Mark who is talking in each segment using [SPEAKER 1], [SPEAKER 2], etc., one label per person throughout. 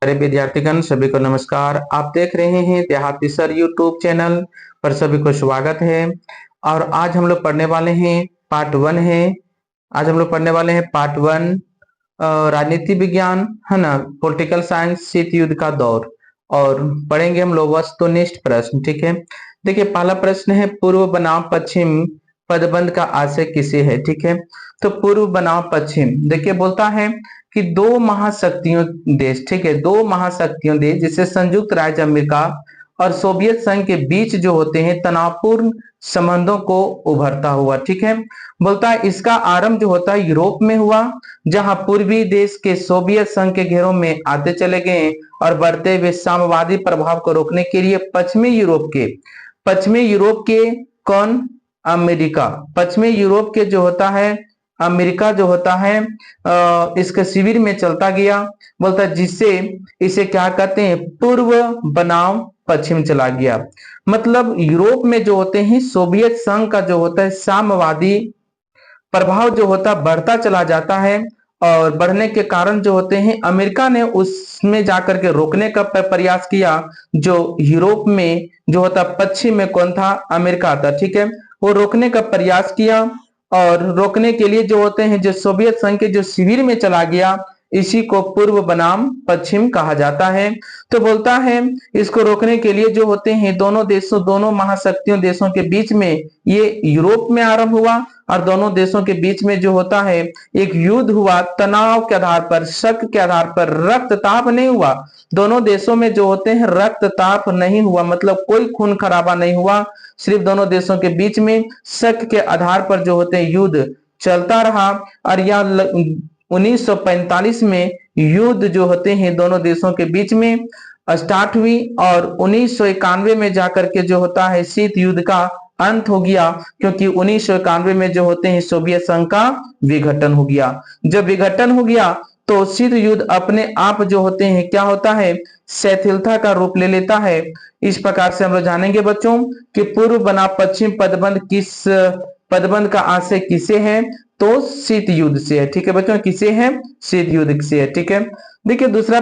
[SPEAKER 1] अरे विद्यार्थीगण सभी को नमस्कार। आप देख रहे हैं देहाती सर यूट्यूब चैनल पर, सभी को स्वागत है। और आज हम लोग पढ़ने वाले हैं पार्ट वन है। आज हम लोग पढ़ने वाले हैं पार्ट वन, राजनीति विज्ञान है ना, पॉलिटिकल साइंस, शीत युद्ध का दौर। और पढ़ेंगे हम लोग वस्तुनिष्ठ प्रश्न। ठीक है, देखिए पहला प्रश्न है, पूर्व बनाम पश्चिम पदबंध का आशय किसे है। ठीक है, तो पूर्व बनाम पश्चिम देखिए बोलता है कि दो महाशक्तियों देश, ठीक है, दो महाशक्तियों देश जिसे संयुक्त राज्य अमेरिका और सोवियत संघ के बीच जो होते हैं तनावपूर्ण संबंधों को उभरता हुआ। ठीक है, बोलता है इसका आरंभ जो होता है यूरोप में हुआ, जहां पूर्वी देश के सोवियत संघ के घेरों में आते चले गए और बढ़ते हुए साम्यवादी प्रभाव को रोकने के लिए पश्चिमी यूरोप के कौन, अमेरिका, पश्चिमी यूरोप के जो होता है अमेरिका जो होता है इसके शिविर में चलता गया। बोलता है जिससे इसे क्या कहते हैं, पूर्व बनाम पश्चिम चला गया। मतलब यूरोप में जो होते हैं सोवियत संघ का जो होता है साम्यवादी प्रभाव जो होता है बढ़ता चला जाता है, और बढ़ने के कारण जो होते हैं अमेरिका ने उसमें जाकर के रोकने का प्रयास किया। जो यूरोप में जो होता पश्चिम में कौन था, अमेरिका था। ठीक है, वो रोकने का प्रयास किया, और रोकने के लिए जो होते हैं जो सोवियत संघ के जो शिविर में चला गया, इसी को पूर्व बनाम पश्चिम कहा जाता है। तो बोलता है इसको रोकने के लिए जो होते हैं दोनों महाशक्तियों देशों के बीच में ये यूरोप में आरंभ हुआ, और दोनों देशों के बीच में जो होता है एक युद्ध हुआ, तनाव के आधार पर, शक के आधार पर, रक्तताप नहीं हुआ। दोनों देशों में जो होते हैं रक्तताप नहीं हुआ, मतलब कोई खून खराबा नहीं हुआ, सिर्फ दोनों देशों के बीच में शक के आधार पर जो होते हैं युद्ध चलता रहा। और यह 1945 में युद्ध जो होते हैं दोनों देशों के बीच में स्टार्ट हुई, और 1991 में जाकर के जो होता है शीत युद्ध का अंत हो गया, क्योंकि 1991 में जो होते हैं सोवियत संघ का विघटन हो गया। जब विघटन हो गया तो शीत युद्ध अपने आप जो होते हैं क्या होता है, शिथिलता का रूप ले लेता है। इस प्रकार से हम लोग जानेंगे बच्चों कि पूर्व बना पश्चिम पदबंध का आशय किसे है, तो शीत युद्ध से है। ठीक है बच्चों, किसे है, शीत युद्ध से है। ठीक है, देखिए दूसरा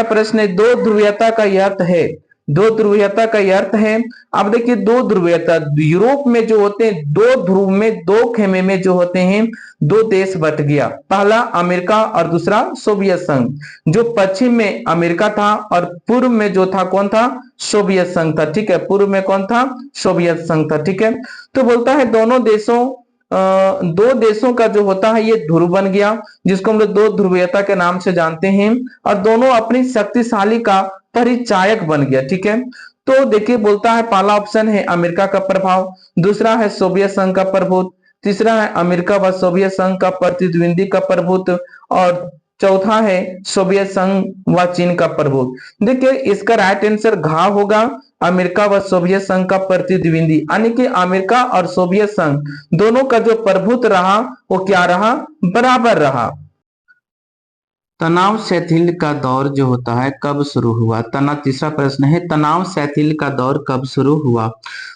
[SPEAKER 1] प्रश्न है दो ध्रुवीयता का अर्थ है। दो ध्रुवीयता का अर्थ है, अब देखिए दो ध्रुवीयता यूरोप में जो होते हैं दो ध्रुव में, दो खेमे में जो होते हैं दो देश बट गया, पहला अमेरिका और दूसरा सोवियत संघ। जो पश्चिम में अमेरिका था और पूर्व में जो था कौन था, सोवियत संघ था। ठीक है, पूर्व में कौन था, सोवियत संघ था। ठीक है, तो बोलता है दो देशों का जो होता है ये ध्रुव बन गया, जिसको हम लोग दो ध्रुवीयता के नाम से जानते हैं, और दोनों अपनी शक्तिशाली का परिचायक बन गया। ठीक है, तो देखिए बोलता है पहला ऑप्शन है अमेरिका का प्रभाव, दूसरा है सोवियत संघ का प्रभुत्व, तीसरा है अमेरिका व सोवियत संघ का प्रतिद्वंदी का प्रभुत्व, और चौथा है सोवियत संघ व चीन का प्रभुत्व। देखिए इसका राइट आंसर घ होगा, अमेरिका व सोवियत संघ का प्रतिद्वंदी, यानी कि अमेरिका और सोवियत संघ दोनों का जो प्रभुत्व रहा वो क्या रहा, बराबर रहा। तनाव शैथिल्य का दौर जो होता है कब शुरू हुआ, तीसरा प्रश्न है, तनाव शैथिल्य का दौर कब शुरू हुआ।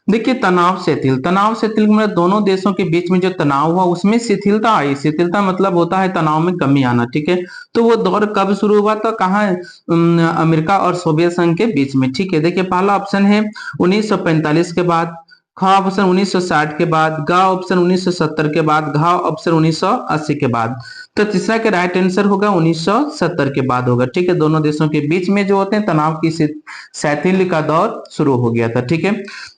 [SPEAKER 1] देखिए तनाव शैथिल्य में दोनों देशों के बीच में जो तनाव हुआ उसमें शिथिलता आई। शिथिलता मतलब होता है तनाव में कमी आना। ठीक है, तो वो दौर कब शुरू हुआ, तो कहाँ है, अमेरिका और सोवियत संघ के बीच में। ठीक है, देखिए पहला ऑप्शन है 1945 के बाद, ख ऑप्शन 1960 के बाद, ग ऑप्शन 1970 के बाद, घ ऑप्शन 1980 के बाद। तो तीसरा के राइट आंसर होगा 1970 के बाद होगा। ठीक है, दोनों देशों के बीच में जो होते हैं तनाव की शैथिल्य का दौर शुरू हो गया था। ठीक है,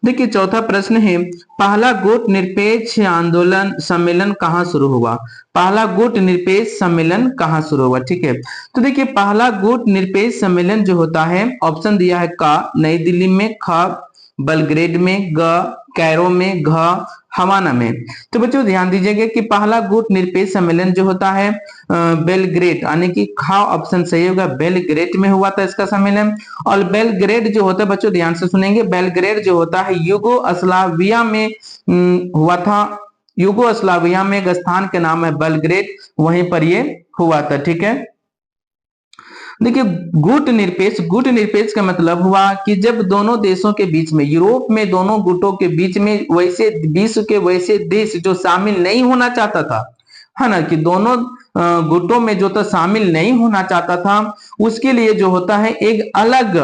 [SPEAKER 1] देखिए चौथा प्रश्न है, पहला गुट निरपेक्ष आंदोलन सम्मेलन कहाँ शुरू हुआ। पहला गुट निरपेक्ष सम्मेलन कहाँ शुरू हुआ। ठीक है, तो देखिए पहला गुट निरपेक्ष सम्मेलन जो होता है ऑप्शन दिया है क नई दिल्ली में, ख बलग्रेड में, ग कैरो में, घ हवाना में। तो बच्चों ध्यान दीजिएगा कि पहला गुट निरपेक्ष सम्मेलन जो होता है बेलग्रेड, यानी कि ख ऑप्शन सही होगा, बेलग्रेड में हुआ था इसका सम्मेलन। और बेलग्रेड जो होता है बच्चों ध्यान से सुनेंगे, बेलग्रेड जो होता है यूगोस्लाविया में हुआ था। यूगोस्लाविया में एक स्थान के नाम है बेलग्रेड, वहीं पर ये हुआ था। ठीक है, देखिए गुट निरपेक्ष का मतलब हुआ कि जब दोनों देशों के बीच में, यूरोप में दोनों गुटों के बीच में वैसे विश्व के वैसे देश जो शामिल नहीं होना चाहता था, है ना, कि दोनों गुटों में जो था शामिल नहीं होना चाहता था, उसके लिए जो होता है एक अलग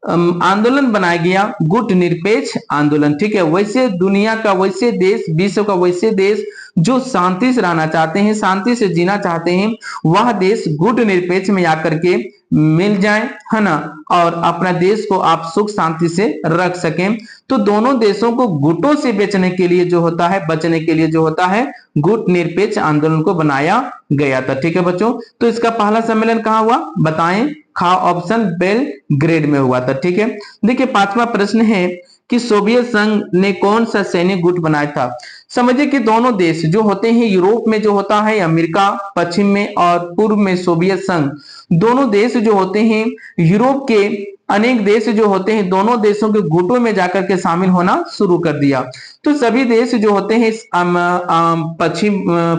[SPEAKER 1] आंदोलन बनाया गया, गुट निरपेक्ष आंदोलन। ठीक है, वैसे दुनिया का वैसे देश, विश्व का वैसे देश जो शांति से रहना चाहते हैं, शांति से जीना चाहते हैं, वह देश गुट निरपेक्ष में आकर के मिल जाए, है ना, और अपना देश को आप सुख शांति से रख सकें। तो दोनों देशों को गुटों से बेचने के लिए जो होता है, बचने के लिए जो होता है, गुट निरपेक्ष आंदोलन को बनाया गया था। ठीक है बच्चों, तो इसका पहला सम्मेलन कहाँ हुआ बताएं? खा ऑप्शन बेलग्रेड में हुआ था। ठीक है, देखिए पांचवा प्रश्न है कि सोवियत संघ ने कौन सा सैनिक गुट बनाया था? समझिए कि दोनों देश जो होते हैं, यूरोप में जो होता है अमेरिका, पश्चिम में और पूर्व में सोवियत संघ, दोनों देश जो होते हैं, यूरोप के अनेक देश जो होते हैं, दोनों देशों के गुटों में जाकर के शामिल होना शुरू कर दिया। तो सभी देश जो होते हैं,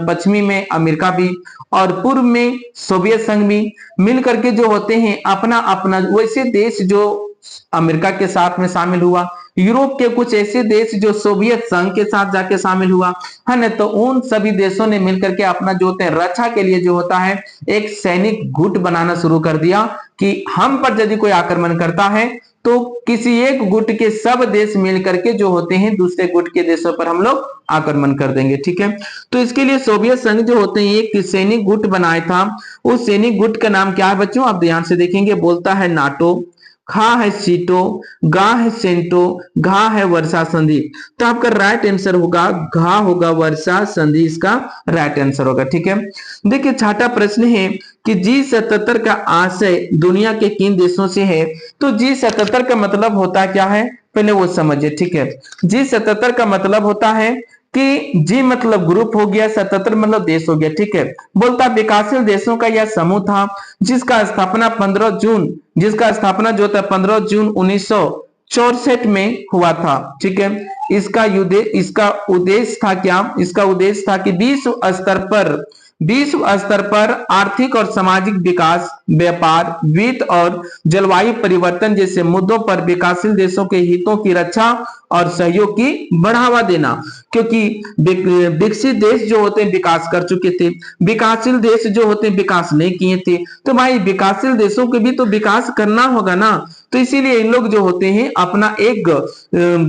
[SPEAKER 1] पश्चिमी में अमेरिका भी और पूर्व में सोवियत संघ भी मिल करके जो होते हैं अपना अपना, वैसे देश जो अमेरिका के साथ में शामिल हुआ, यूरोप के कुछ ऐसे देश जो सोवियत संघ के साथ जाके शामिल हुआ, है ना, तो उन सभी देशों ने मिलकर के अपना जो होता है रक्षा के लिए जो होता है एक सैनिक गुट बनाना शुरू कर दिया कि हम पर यदि कोई आक्रमण करता है तो किसी एक गुट के सब देश मिल करके जो होते हैं दूसरे गुट के देशों पर हम लोग आक्रमण कर देंगे। ठीक है, तो इसके लिए सोवियत संघ जो होते हैं एक सैनिक गुट बनाया था। उस सैनिक गुट का नाम क्या है बच्चों? आप ध्यान से देखेंगे, बोलता है नाटो, खा है सीटो, गा है सेंटो, घा है वर्षा संधि। तो आपका राइट आंसर होगा घा होगा, वर्षा संधि इसका राइट आंसर होगा। ठीक है, देखिए छठा प्रश्न है कि G77 का आशय दुनिया के किन देशों से है? तो G77 का मतलब होता क्या है पहले वो समझिए। ठीक है, G77 का मतलब होता है कि जी मतलब ग्रुप हो गया, 77 मतलब देश हो गया। ठीक है, बोलता विकासशील देशों का यह समूह था जिसका स्थापना 15 जून, जिसका स्थापना जो था 15 जून 1964 में हुआ था। ठीक है, इसका उद्देश्य था क्या? इसका उद्देश्य था कि विश्व स्तर पर आर्थिक और सामाजिक विकास, व्यापार, वित्त और जलवायु परिवर्तन जैसे मुद्दों पर विकासशील देशों के हितों की रक्षा और सहयोग की बढ़ावा देना। क्योंकि विकसित देश जो होते हैं विकास कर चुके थे, विकासशील देश जो होते हैं विकास नहीं किए थे, तो भाई विकासशील देशों के भी तो विकास करना होगा ना। तो इसीलिए इन लोग जो होते हैं अपना एक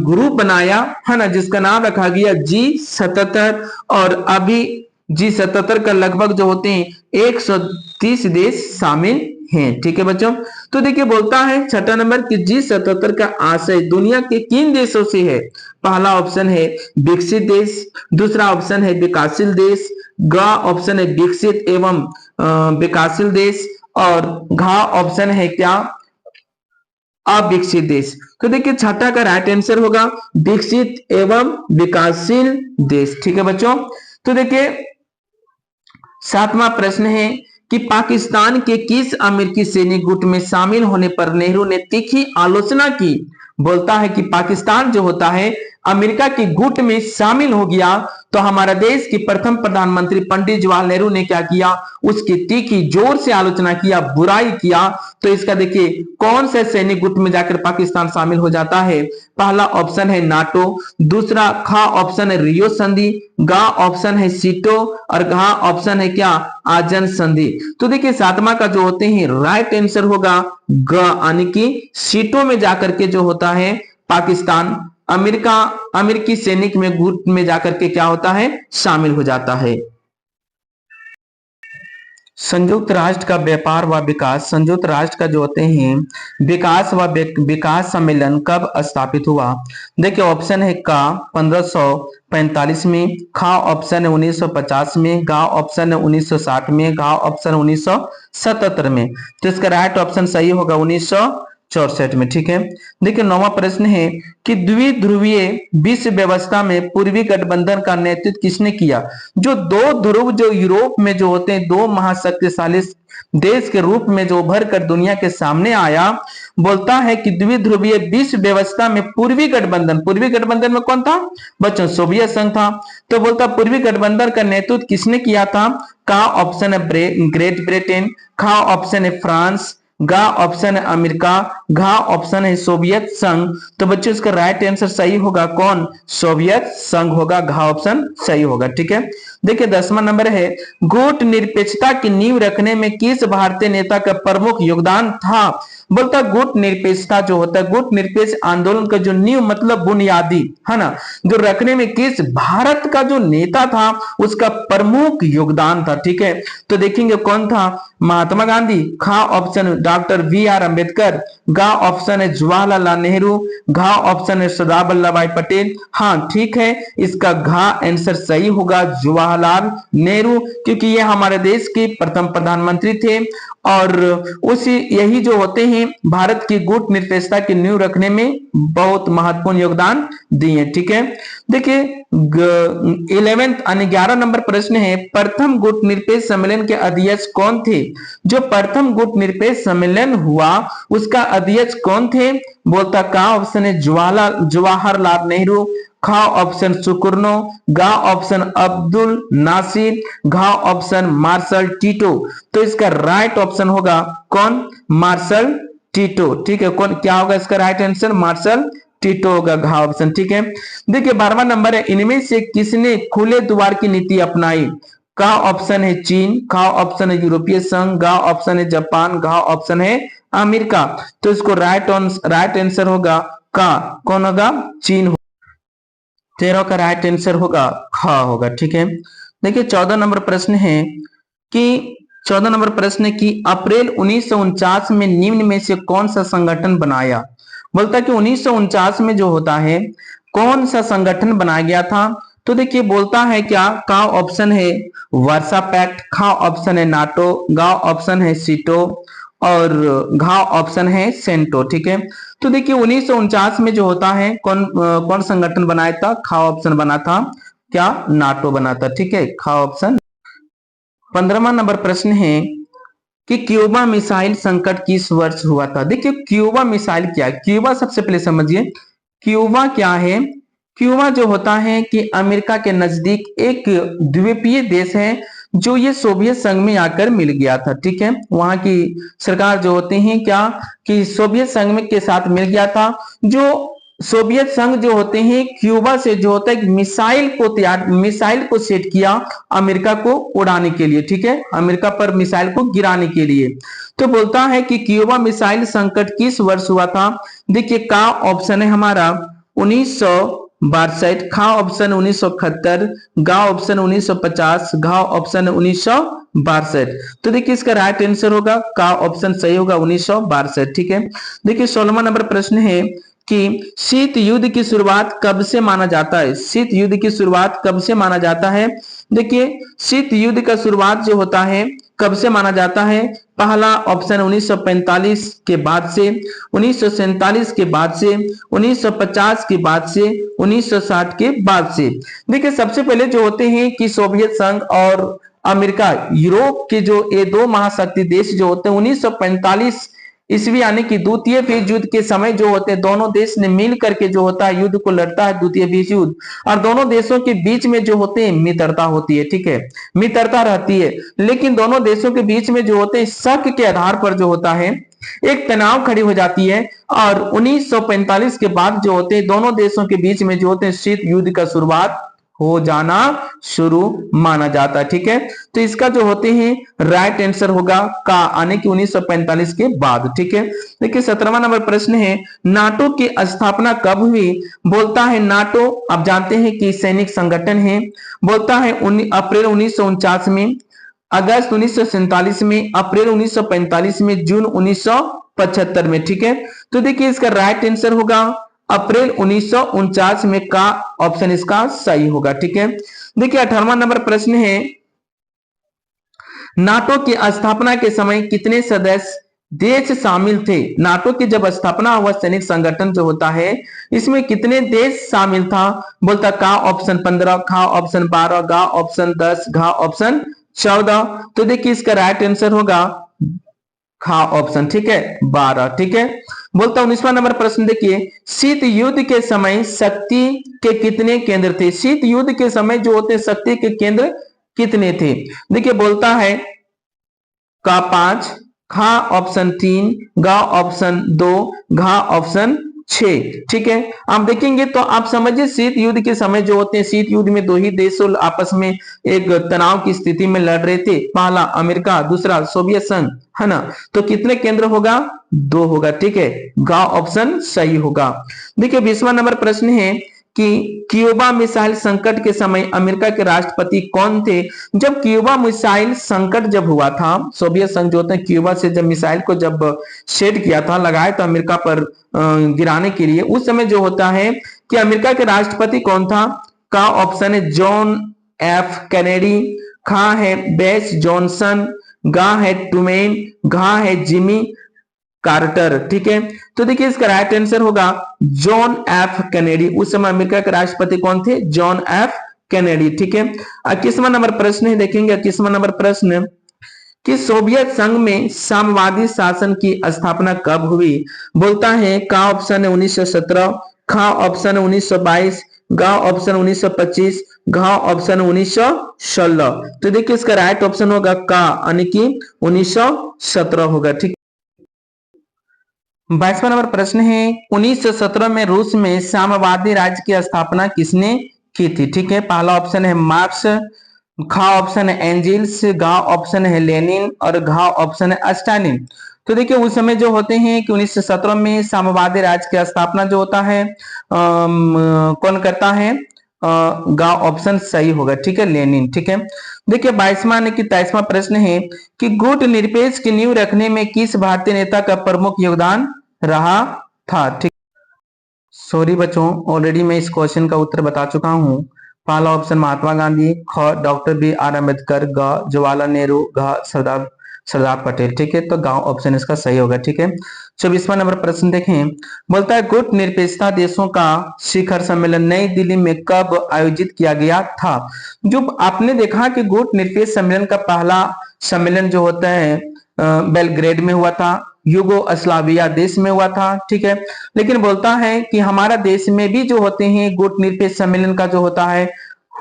[SPEAKER 1] ग्रुप बनाया, है ना, जिसका नाम रखा गया G77। और अभी G77 का लगभग जो होते हैं 130 देश शामिल हैं। ठीक है बच्चों, तो देखिए बोलता है छठा नंबर कि G77 का आशय दुनिया के किन देशों से है? पहला ऑप्शन है विकसित देश, दूसरा ऑप्शन है विकासशील देश, ग ऑप्शन है विकसित एवं विकासशील देश, और घ ऑप्शन है क्या? अविकसित देश। तो देखिए छठा का राइट आंसर होगा विकसित एवं विकासशील देश। ठीक है बच्चों, तो देखिए सातवां प्रश्न है कि पाकिस्तान के किस अमेरिकी सैनिक गुट में शामिल होने पर नेहरू ने तीखी आलोचना की? बोलता है कि पाकिस्तान जो होता है अमेरिका के गुट में शामिल हो गया तो हमारा देश के प्रथम प्रधानमंत्री पंडित जवाहरलाल नेहरू ने क्या किया? उसकी तीखी जोर से आलोचना किया, बुराई किया। तो इसका देखिए कौन से सैनिक गुट में जाकर पाकिस्तान शामिल हो जाता है? पहला ऑप्शन है नाटो, दूसरा खा ऑप्शन है रियो संधि, गा ऑप्शन है सीटो, और घा ऑप्शन है क्या? आजन संधि। तो देखिए सातवां का जो होते हैं राइट आंसर होगा ग, यानी कि सीटों में जाकर के जो होता है पाकिस्तान अमेरिकी सैनिक में गुट में जाकर के क्या होता है? शामिल हो जाता है। संयुक्त राष्ट्र का व्यापार व विकास, संयुक्त राष्ट्र का जो होते हैं विकास सम्मेलन कब स्थापित हुआ? देखिए ऑप्शन है का 1545 में, खा ऑप्शन है 1950 में, गा ऑप्शन है 1960 में, घा ऑप्शन 1977 में। तो इसका राइट ऑप्शन सही होगा 1964 में। ठीक है, देखिए नौवां प्रश्न है कि द्विध्रुवीय विश्व व्यवस्था में पूर्वी गठबंधन का नेतृत्व किसने किया? जो दो ध्रुव जो यूरोप में जो होते हैं दो महाशक्तिशाली देश के रूप में जो उभर कर दुनिया के सामने आया, बोलता है कि द्विध्रुवीय विश्व व्यवस्था में पूर्वी गठबंधन में कौन था बच्चों? सोवियत संघ था। तो बोलता पूर्वी गठबंधन का नेतृत्व किसने किया था? का ऑप्शन है ग्रेट ब्रिटेन, खा ऑप्शन है फ्रांस, गा ऑप्शन है अमेरिका, घा ऑप्शन है सोवियत संघ। तो बच्चों इसका राइट आंसर सही होगा कौन, सोवियत संघ होगा, घा ऑप्शन सही होगा। ठीक है, देखिए 10वां नंबर है, गुट निरपेक्षता की नींव रखने में किस भारतीय नेता का प्रमुख योगदान था। बोलता गुट निरपेक्षता जो होता है, गुट निरपेक्ष आंदोलन का जो नींव मतलब बुनियादी है ना, जो रखने में किस भारत का जो नेता था उसका प्रमुख योगदान था। ठीक है, तो देखेंगे कौन था, महात्मा गांधी, खा option doctor B R Ambedkar, गा ऑप्शन है जवाहरलाल नेहरू, घा ऑप्शन है सरदार वल्लभ भाई पटेल। हाँ ठीक है, इसका घा आंसर सही होगा जवाहरलाल नेहरू, क्योंकि ये हमारे देश के प्रथम प्रधानमंत्री थे और उसी यही जो होते हैं भारत की गुट निरपेक्षता की नींव रखने में बहुत महत्वपूर्ण योगदान दिए। ठीक है, देखिए 11 नंबर प्रश्न है, प्रथम गुट निरपेक्ष सम्मेलन के अध्यक्ष कौन थे। जो प्रथम गुट निरपेक्ष सम्मेलन हुआ उसका अध्यक्ष कौन थे। बोलता का ऑप्शन है जवाहरलाल नेहरू, खा ऑप्शन सुकुर्नो, गा ऑप्शन अब्दुल नासिर, घा ऑप्शन मार्शल टीटो। तो इसका राइट ऑप्शन होगा कौन, मार्शल टीटो। ठीक है, कौन क्या होगा इसका राइट आंसर, मार्शल टीटो होगा, घा ऑप्शन। ठीक है, देखिए 12वां नंबर है, इनमें से किसने खुले द्वार की नीति अपनाई। का ऑप्शन है चीन, खा ऑप्शन है यूरोपीय संघ, गा ऑप्शन है जापान, घा ऑप्शन है अमेरिका। तो इसको राइट आंसर होगा का, कौन होगा, चीन। 13 का राइट आंसर होगा खा होगा। ठीक है, देखिए 14 नंबर प्रश्न है कि 14 नंबर प्रश्न है कि अप्रैल 1949 में निम्न में से कौन सा संगठन बनाया। बोलता है कि 1949 में जो होता है कौन सा संगठन बनाया गया था। तो देखिए बोलता है क्या, का ऑप्शन है वर्सा पैक्ट, खा ऑप्शन है नाटो, गा ऑप्शन है सीटो और घा ऑप्शन है सेंटो। ठीक है, तो देखिए 1949 में जो होता है कौन संगठन बनाया था, खा ऑप्शन बना था क्या, नाटो बना था। ठीक है, खा ऑप्शन। 15वां नंबर प्रश्न है कि क्यूबा मिसाइल संकट किस वर्ष हुआ था। देखिए क्यूबा मिसाइल क्या है, क्यूबा सबसे पहले समझिए क्यूबा क्या है। क्यूबा जो होता है कि अमेरिका के नजदीक एक द्वीपीय देश है जो ये सोवियत संघ में आकर मिल गया था। ठीक है, वहां की सरकार जो होती है क्या कि सोवियत संघ में के साथ मिल गया था। जो सोवियत संघ जो होते हैं क्यूबा से जो होता है मिसाइल को सेट किया अमेरिका को उड़ाने के लिए। ठीक है, अमेरिका पर मिसाइल को गिराने के लिए। तो बोलता है कि क्यूबा मिसाइल संकट किस वर्ष हुआ था। देखिए का ऑप्शन है हमारा 1962, खा ऑप्शन 1971, गा ऑप्शन 1950, घा ऑप्शन 1962। तो देखिए इसका राइट आंसर होगा का ऑप्शन सही होगा 1962। ठीक है, देखिए 16वां नंबर प्रश्न है कि शीत युद्ध की शुरुआत कब से माना जाता है। शीत युद्ध की शुरुआत कब से माना जाता है। देखिए शीत युद्ध का शुरुआत जो होता है कब से माना जाता है। पहला ऑप्शन 1945 के बाद से, 1947 के बाद से, 1950 के बाद से, 1960 के बाद से। देखिए सबसे पहले जो होते हैं कि सोवियत संघ और अमेरिका, यूरोप के जो ये दो महाशक्ति देश जो होते हैं 1945 ईस्वी यानी कि द्वितीय विश्व युद्ध के समय जो होते हैं दोनों देश ने मिल करके जो होता है युद्ध को लड़ता है, द्वितीय विश्व युद्ध। और दोनों देशों के बीच में जो होते हैं मित्रता होती है। ठीक है, मित्रता रहती है, लेकिन दोनों देशों के बीच में जो होते हैं शक के आधार पर जो होता है एक तनाव खड़ी हो जाती है। और 1945 के बाद जो होते हैं दोनों देशों के बीच में जो होते हैं शीत युद्ध का शुरुआत हो जाना शुरू माना जाता है। ठीक है, तो इसका जो होते हैं राइट आंसर होगा का, आने की 1945 के बाद। ठीक है, देखिए 17वां नंबर प्रश्न है नाटो की स्थापना कब हुई। बोलता है नाटो आप जानते हैं कि सैनिक संगठन है। बोलता है अप्रैल 1949 में, अगस्त 1947 में, अप्रैल 1945 में, जून 1975 में। ठीक है, तो देखिए इसका राइट आंसर होगा अप्रैल 1949 में, का ऑप्शन इसका सही होगा। ठीक है, देखिए 18वां नंबर प्रश्न है नाटो की स्थापना के समय कितने सदस्य देश शामिल थे। नाटो की जब स्थापना हुआ सैनिक संगठन जो होता है इसमें कितने देश शामिल था। बोलता का ऑप्शन 15, खा ऑप्शन 12, गा ऑप्शन 10, घा ऑप्शन 14। तो देखिए इसका राइट आंसर होगा खा ऑप्शन। ठीक है, 12। ठीक है, बोलता 19वां नंबर प्रश्न देखिए शीत युद्ध के समय शक्ति के कितने केंद्र थे। शीत युद्ध के समय जो होते हैं शक्ति के केंद्र कितने थे। देखिए बोलता है का 5, खा ऑप्शन 3, गा ऑप्शन 2, घा ऑप्शन 6। ठीक है, आप देखेंगे तो आप समझिए शीत युद्ध के समय जो होते हैं, शीत युद्ध में दो ही देश आपस में एक तनाव की स्थिति में लड़ रहे थे, पहला अमेरिका, दूसरा सोवियत संघ, है ना। तो कितने केंद्र होगा? 2 होगा। ठीक है, गा ऑप्शन सही होगा। देखिए 20वां नंबर प्रश्न है कि क्यूबा मिसाइल संकट के समय अमेरिका के राष्ट्रपति कौन थे? जब क्यूबा मिसाइल संकट जब हुआ था, सोवियत संघ जो होता है क्यूबा से जब मिसाइल को जब सेट किया था, लगाया था अमेरिका पर गिराने के लिए, उस समय जो होता है कि अमेरिका के राष्ट्रपति कौन था? का ऑप्शन है जॉन एफ कैनेडी, खा है बेस जॉनसन, गा है टूमेन, घा है जिमी कार्टर। ठीक है, तो देखिए इसका राइट आंसर होगा जॉन एफ कैनेडी। उस समय अमेरिका के राष्ट्रपति कौन थे? John F Kennedy. ठीक है, 21वां नंबर प्रश्न है, देखेंगे 21वां नंबर प्रश्न कि सोवियत संघ में साम्यवादी शासन की स्थापना कब हुई? बोलता है का ऑप्शन है 1917, खा ऑप्शन है 1922, गा ऑप्शन 1925, घा ऑप्शन 1916। तो देखिए इसका राइट ऑप्शन होगा का, यानी कि 1917 होगा। ठीक, 22वां नंबर प्रश्न है 1917 में रूस में साम्यवादी राज्य की स्थापना किसने की थी? ठीक है, पहला ऑप्शन है मार्क्स, खा ऑप्शन है एंजिल्स, गा ऑप्शन है लेनिन और घा ऑप्शन है स्टालिन। तो देखिए उस समय जो होते हैं कि 1917 में साम्यवादी राज्य की स्थापना जो होता है कौन करता है? गा ऑप्शन सही होगा। ठीक है, लेनिन। ठीक है, देखिए 22वां ने कि 23वां प्रश्न है कि गुट निरपेक्ष की नींव रखने में किस भारतीय नेता का प्रमुख योगदान रहा था? ठीक, सॉरी बच्चों, ऑलरेडी मैं इस क्वेश्चन का उत्तर बता चुका हूं। पहला ऑप्शन महात्मा गांधी, ख डॉक्टर बी आर अम्बेडकर, ग जवाहरलाल नेहरू, घ सरदार सरदार पटेल। ठीक है, तो गांव ऑप्शन इसका सही होगा। ठीक है, 24वां नंबर प्रश्न देखें, बोलता है गुट निरपेक्षता देशों का शिखर सम्मेलन नई दिल्ली में कब आयोजित किया गया था? जो आपने देखा कि गुट निरपेक्ष सम्मेलन का पहला सम्मेलन जो होता है बेलग्रेड में हुआ था, युगोस्लाविया देश में हुआ था। ठीक है, लेकिन बोलता है कि हमारा देश में भी जो होते हैं गुट निरपेक्ष सम्मेलन का जो होता है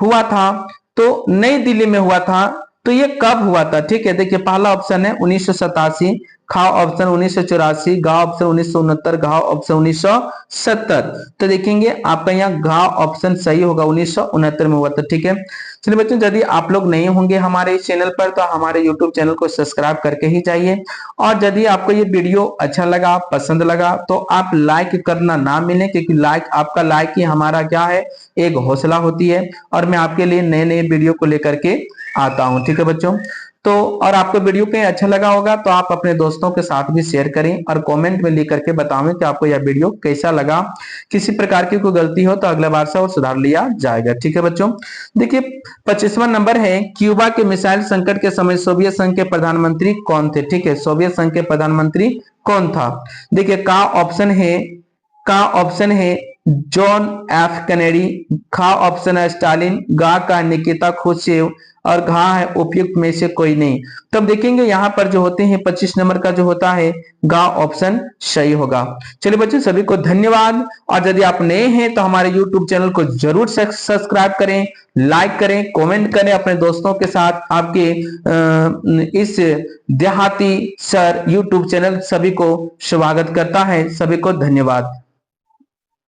[SPEAKER 1] हुआ था, तो नई दिल्ली में हुआ था। तो ये कब हुआ था? ठीक है, देखिए पहला ऑप्शन है 1987, खा ऑप्शन 1984, गा ऑप्शन 1969, घा ऑप्शन 1970। तो देखेंगे आपका यहाँ घा ऑप्शन सही होगा, 1969 में हुआ था। ठीक है, चलिए बच्चों, यदि आप लोग नहीं होंगे हमारे इस चैनल पर तो हमारे यूट्यूब चैनल को सब्सक्राइब करके ही जाइए। और यदि आपको ये वीडियो अच्छा लगा, पसंद लगा, तो आप लाइक करना ना मिले, क्योंकि लाइक, आपका लाइक ही हमारा क्या है, एक हौसला होती है, और मैं आपके लिए नए नए वीडियो को लेकर के आता हूं। ठीक है बच्चों, तो और आपको वीडियो पे अच्छा लगा होगा तो आप अपने दोस्तों के साथ भी शेयर करें और कमेंट में लिख करके बताएं कि आपको यह वीडियो कैसा लगा। किसी प्रकार की कोई गलती हो तो अगला बार से और सुधार लिया जाएगा। ठीक है बच्चों, देखिए 25वां नंबर है क्यूबा के मिसाइल संकट के समय सोवियत संघ के प्रधानमंत्री कौन थे? ठीक है, सोवियत संघ के प्रधानमंत्री कौन था? देखिए का ऑप्शन है जॉन एफ कैनेडी, खा ऑप्शन है स्टालिन, गा का निकिता खुश्चेव और घा है उपयुक्त में से कोई नहीं। तब देखेंगे यहाँ पर जो होते हैं 25 नंबर का जो होता है गा ऑप्शन सही होगा। चलिए बच्चों, सभी को धन्यवाद। और यदि आप नए हैं तो हमारे YouTube चैनल को जरूर सब्सक्राइब करें, लाइक करें, कमेंट करें अपने दोस्तों के साथ। आपके इस देहाती सर YouTube चैनल सभी को स्वागत करता है। सभी को धन्यवाद।